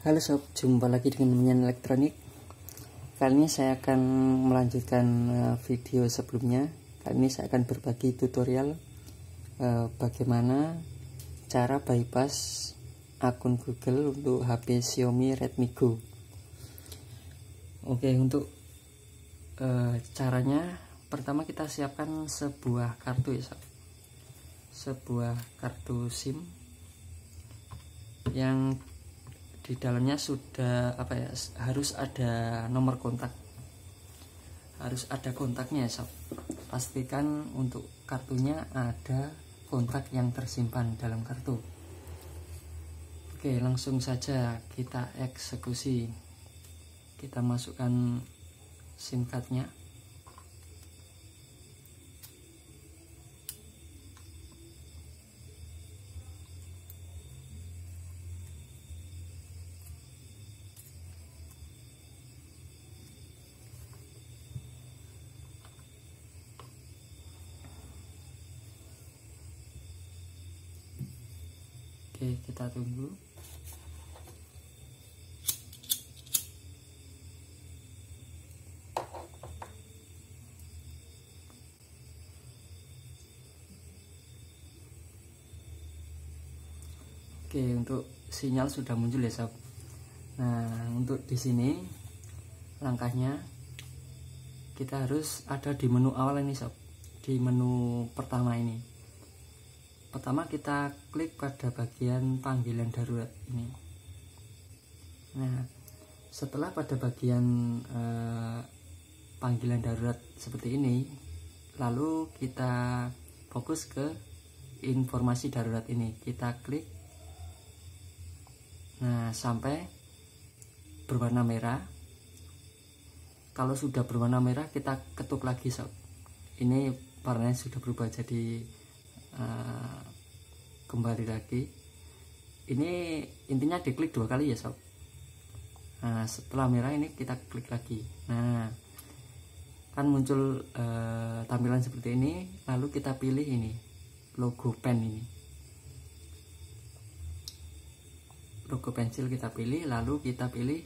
Halo sob, jumpa lagi dengan Menyan Elektronik. Kali ini saya akan melanjutkan video sebelumnya. Kali ini saya akan berbagi tutorial bagaimana cara bypass akun Google untuk HP Xiaomi Redmi Go. Oke, untuk caranya pertama kita siapkan sebuah kartu ya sob. Sebuah kartu SIM yang di dalamnya sudah harus ada nomor kontak, harus ada kontaknya ya sob. Pastikan untuk kartunya ada kontak yang tersimpan dalam kartu. Oke, langsung saja kita eksekusi. Kita masukkan SIM cardnya. Oke, kita tunggu. Oke, untuk sinyal sudah muncul ya sob. Nah, untuk di sini langkahnya kita harus ada di menu awal ini sob. Di menu pertama ini. Pertama kita klik pada bagian panggilan darurat ini. Nah, setelah pada bagian panggilan darurat seperti ini, lalu kita fokus ke informasi darurat ini. Kita klik. Nah, sampai berwarna merah. Kalau sudah berwarna merah kita ketuk lagi sob. Ini warnanya sudah berubah jadi kembali lagi. Ini intinya diklik 2 kali ya sob. Nah, setelah merah ini kita klik lagi. Nah, kan muncul tampilan seperti ini. Lalu kita pilih ini logo pen ini, logo pensil kita pilih. Lalu kita pilih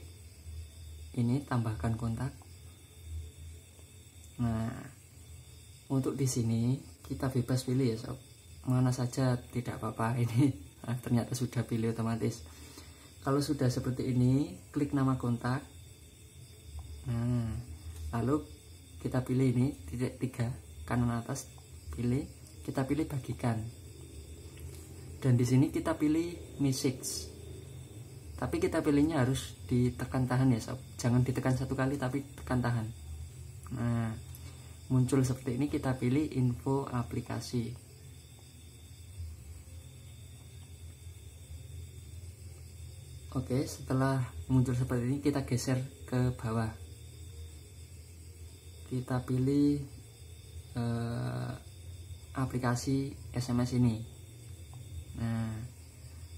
ini tambahkan kontak. Nah, untuk di sini kita bebas pilih ya sob, mana saja tidak apa-apa. Ini ternyata sudah pilih otomatis. Kalau sudah seperti ini, klik nama kontak. Nah, lalu kita pilih ini titik 3 kanan atas, pilih, kita pilih bagikan. Dan di sini kita pilih message. Tapi kita pilihnya harus ditekan tahan ya sob. Jangan ditekan 1 kali tapi tekan tahan. Nah, muncul seperti ini, kita pilih info aplikasi. Oke, setelah muncul seperti ini kita geser ke bawah. Kita pilih aplikasi SMS ini. Nah,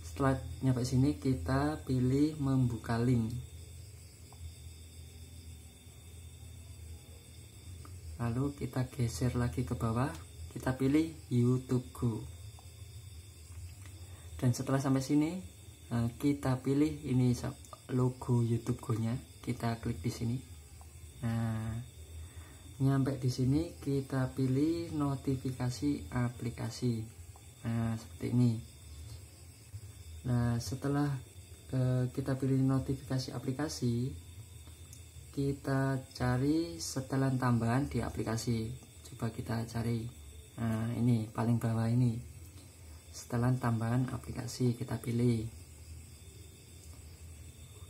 setelah nyampe sini kita pilih membuka link. Lalu kita geser lagi ke bawah, kita pilih YouTube Go. Dan setelah sampai sini kita pilih ini logo YouTube Go-nya, kita klik di sini. Nah, nyampe di sini kita pilih notifikasi aplikasi. Nah, seperti ini. Nah, setelah kita pilih notifikasi aplikasi, kita cari setelan tambahan di aplikasi. Coba kita cari. Nah, ini paling bawah ini, setelan tambahan aplikasi, kita pilih.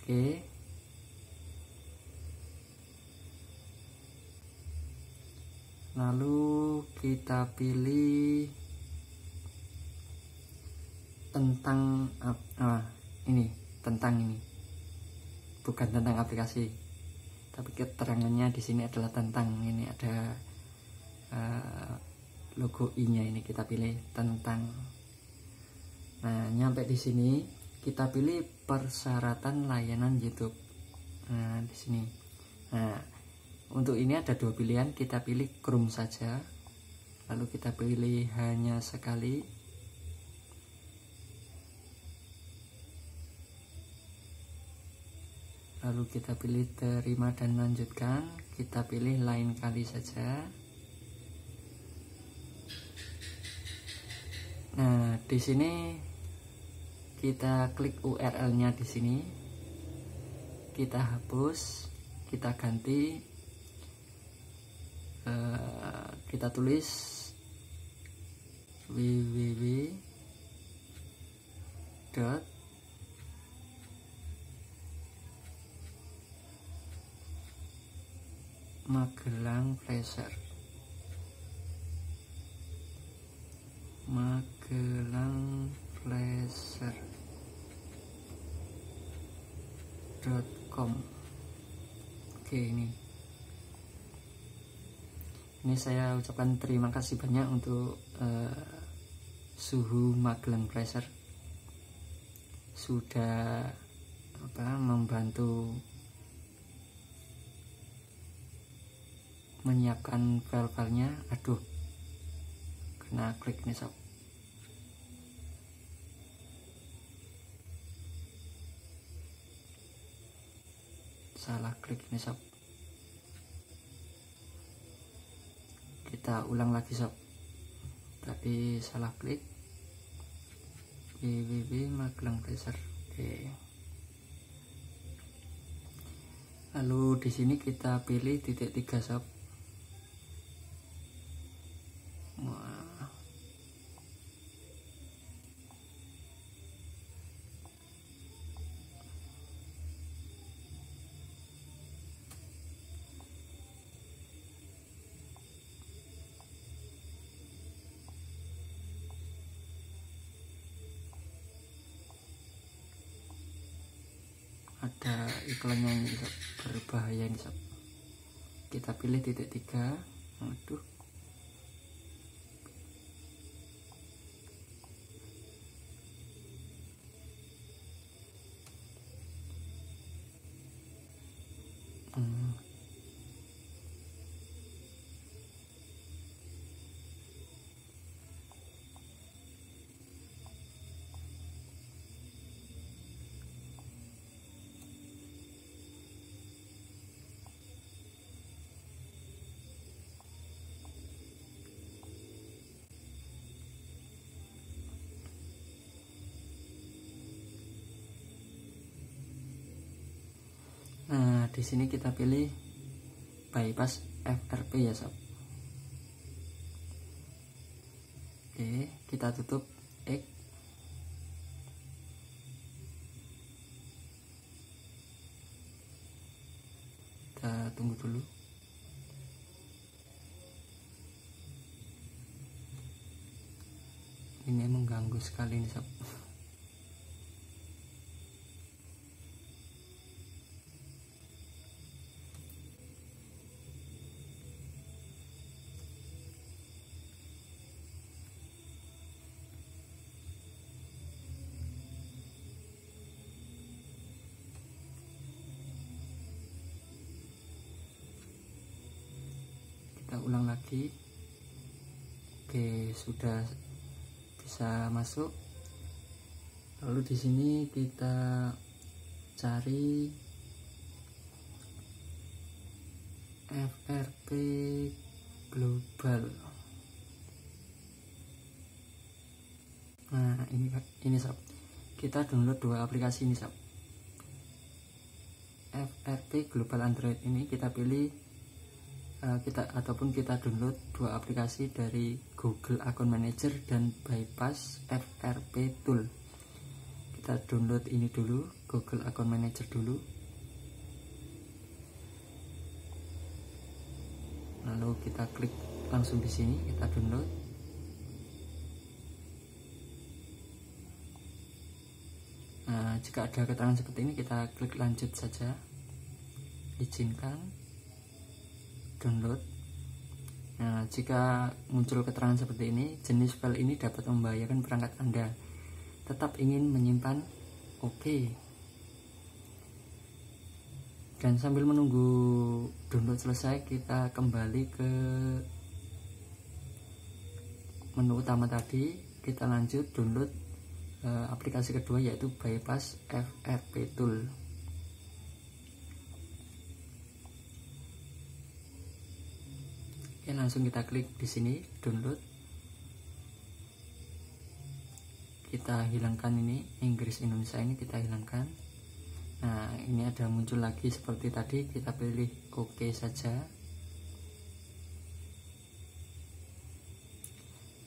Oke. Lalu kita pilih tentang ini, tentang ini. Bukan tentang aplikasi, tapi keterangannya di sini adalah tentang. Ini ada logo i-nya, ini kita pilih tentang. Nah, nyampe di sini kita pilih persyaratan layanan YouTube. Nah, di sini. Nah, untuk ini ada 2 pilihan, kita pilih Chrome saja. Lalu kita pilih hanya sekali. lalu kita pilih terima dan lanjutkan. Kita pilih lain kali saja. Nah, di sini kita klik URL-nya di sini. Kita hapus, kita ganti, kita tulis www.magelangflasher.com. Oke, ini saya ucapkan terima kasih banyak untuk Suhu Magelang Flasher sudah membantu menyiapkan file-filenya. Aduh, kena klik nih sob. Salah klik nih sob. Kita ulang lagi sob, tadi salah klik. www.magelangflasher. Oke. Lalu di sini kita pilih titik 3 sob. Wah. Ada iklannya ini sob, berbahaya ini sob. Kita pilih titik 3. Aduh, nah di sini kita pilih bypass FRP ya sob. Oke, kita tutup X. Kita tunggu dulu. Ini mengganggu sekali nih sob. Kita ulang lagi. Oke, sudah bisa masuk. Lalu di sini kita cari FRP Global. Nah, ini sob. Kita download 2 aplikasi ini sob. FRP Global Android ini kita pilih kita download 2 aplikasi dari Google Account Manager dan Bypass FRP Tool. Kita download ini dulu, Google Account Manager dulu. Lalu kita klik langsung di sini, kita download. Nah, jika ada keterangan seperti ini, kita klik lanjut saja. Izinkan download. Nah, jika muncul keterangan seperti ini, jenis file ini dapat membahayakan perangkat Anda. Tetap ingin menyimpan, oke. Dan sambil menunggu download selesai, kita kembali ke menu utama tadi. Kita lanjut download aplikasi kedua, yaitu Bypass FRP Tool. Oke, langsung kita klik di sini download. Kita hilangkan ini Inggris Indonesia, ini kita hilangkan. Nah, ini ada muncul lagi seperti tadi, kita pilih oke saja.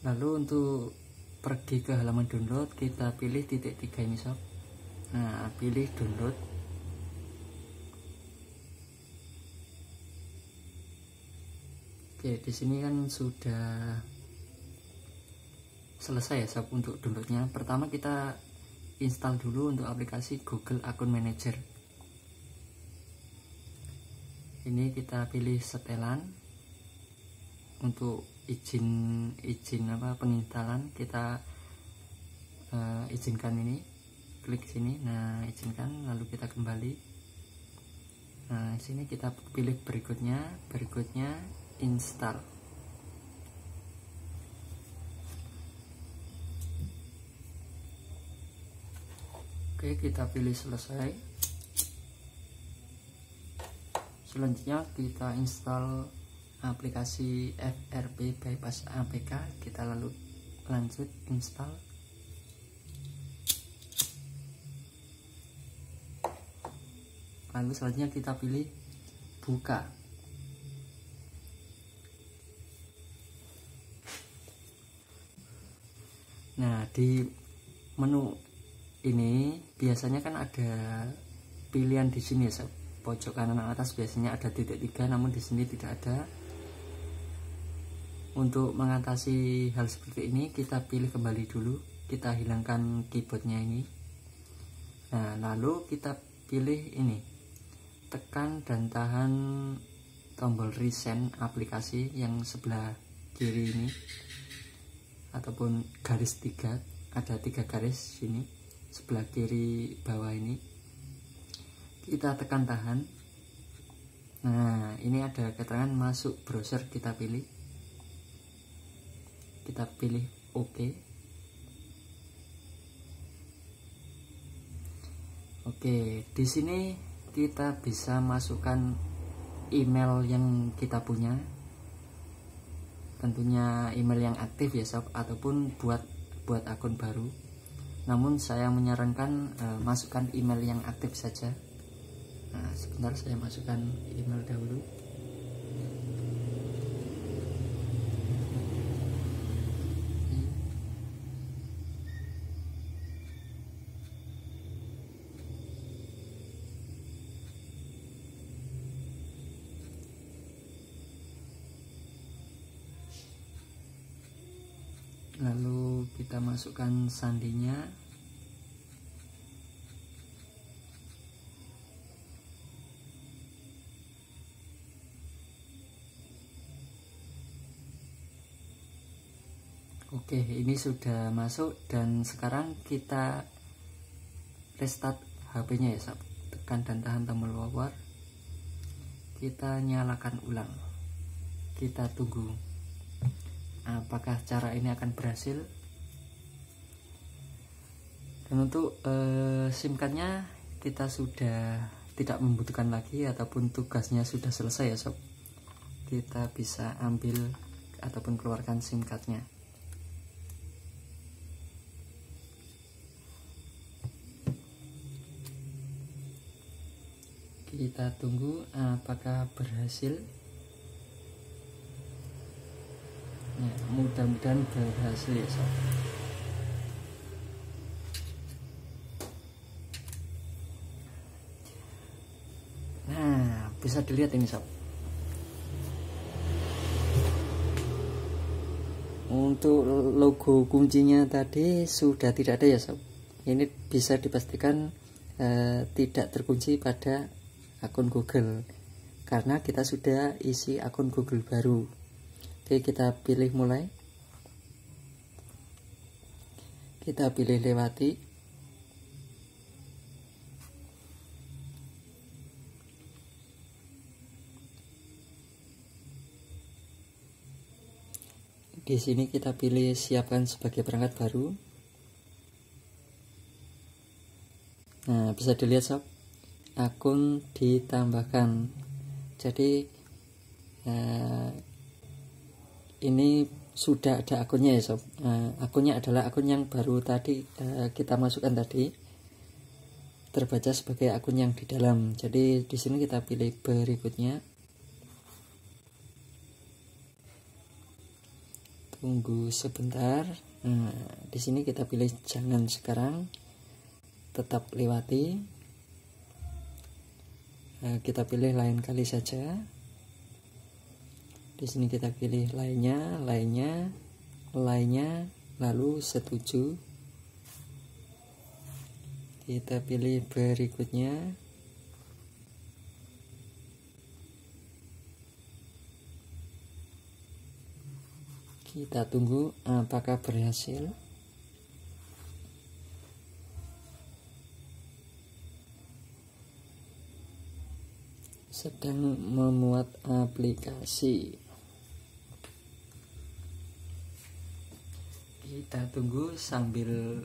Lalu untuk pergi ke halaman download, kita pilih titik 3 ini sob. Nah, pilih download. Oke, di sini kan sudah selesai ya sob untuk downloadnya. Pertama kita install dulu untuk aplikasi Google Account Manager. Ini kita pilih setelan. Untuk izin penginstalan kita izinkan ini, klik sini. Nah, izinkan, lalu kita kembali. Nah, sini kita pilih berikutnya install. Oke, kita pilih selesai. Selanjutnya kita install aplikasi FRP Bypass APK. Kita lalu lanjut install. Lalu selanjutnya kita pilih buka. Nah, di menu ini biasanya kan ada pilihan di sini ya, pojok kanan atas biasanya ada titik 3, namun di sini tidak ada. Untuk mengatasi hal seperti ini, kita pilih kembali dulu, kita hilangkan keyboardnya ini. Nah, lalu kita pilih ini, tekan dan tahan tombol resend aplikasi yang sebelah kiri ini, ataupun garis 3, ada 3 garis sini sebelah kiri bawah ini. Kita tekan tahan. Nah, ini ada keterangan masuk browser, kita pilih OK. Oke, di sini kita bisa masukkan email yang kita punya, tentunya email yang aktif ya sob, ataupun buat akun baru. Namun saya menyarankan masukkan email yang aktif saja. Nah, sebentar saya masukkan email dahulu. Lalu kita masukkan sandinya. Oke, ini sudah masuk, dan sekarang kita restart HP-nya ya sob. Tekan dan tahan tombol power. Kita nyalakan ulang. Kita tunggu apakah cara ini akan berhasil. Dan untuk SIM cardnya kita sudah tidak membutuhkan lagi, ataupun tugasnya sudah selesai ya sob. Kita bisa ambil ataupun keluarkan SIM cardnya. Kita tunggu apakah berhasil. Nah, mudah-mudahan berhasil ya sob. Nah, bisa dilihat ini sob. Untuk logo kuncinya tadi sudah tidak ada ya sob. Ini bisa dipastikan tidak terkunci pada akun Google, karena kita sudah isi akun Google baru. Oke, kita pilih mulai. Kita pilih lewati. Di sini kita pilih siapkan sebagai perangkat baru. Nah, bisa dilihat sob, akun ditambahkan. Jadi ini sudah ada akunnya ya sob. Akunnya adalah akun yang baru tadi kita masukkan tadi, terbaca sebagai akun yang di dalam. Jadi di sini kita pilih berikutnya, tunggu sebentar. Di sini kita pilih jangan sekarang, tetap lewati. Kita pilih lain kali saja. Di sini kita pilih lainnya, lalu setuju. Kita pilih berikutnya. Kita tunggu apakah berhasil. Sedang memuat aplikasi. Kita tunggu sambil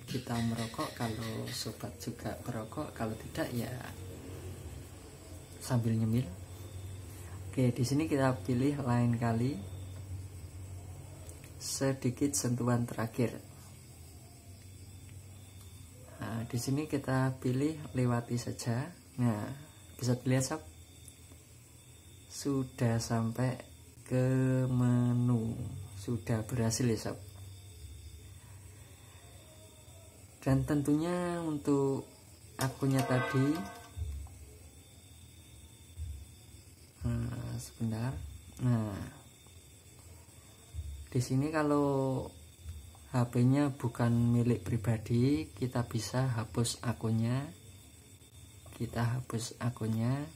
kita merokok. Kalau sobat juga merokok, kalau tidak ya sambil nyemil. Oke, di sini kita pilih lain kali, sedikit sentuhan terakhir. Di sini kita pilih lewati saja. Nah, bisa dilihat sob, sudah sampai ke menu, sudah berhasil ya sob. Dan tentunya untuk akunnya tadi, sebentar. Di sini kalau HP-nya bukan milik pribadi, kita bisa hapus akunnya. Kita hapus akunnya,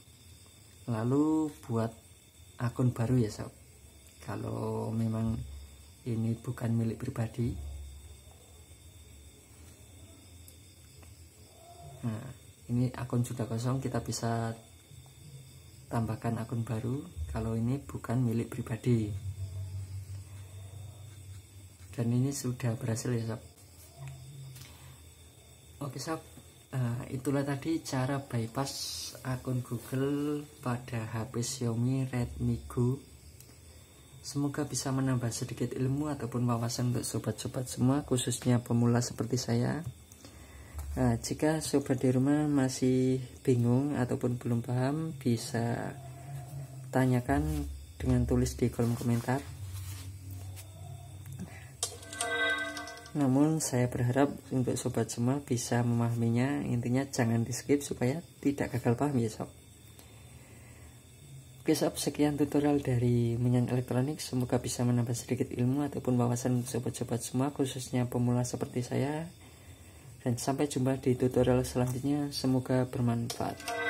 lalu buat akun baru ya sob. Kalau memang ini bukan milik pribadi. Nah, ini akun sudah kosong, kita bisa tambahkan akun baru kalau ini bukan milik pribadi. Dan ini sudah berhasil ya sob. Oke sob, itulah tadi cara bypass akun Google pada HP Xiaomi Redmi Go. Semoga bisa menambah sedikit ilmu ataupun wawasan untuk sobat-sobat semua, khususnya pemula seperti saya. Jika sobat di rumah masih bingung ataupun belum paham, bisa tanyakan dengan tulis di kolom komentar. Namun saya berharap untuk sobat semua bisa memahaminya. Intinya jangan di skip supaya tidak gagal paham ya sob. Oke sob, sekian tutorial dari Menyan Elektronik. Semoga bisa menambah sedikit ilmu ataupun wawasan sobat-sobat semua, khususnya pemula seperti saya. Dan sampai jumpa di tutorial selanjutnya, semoga bermanfaat.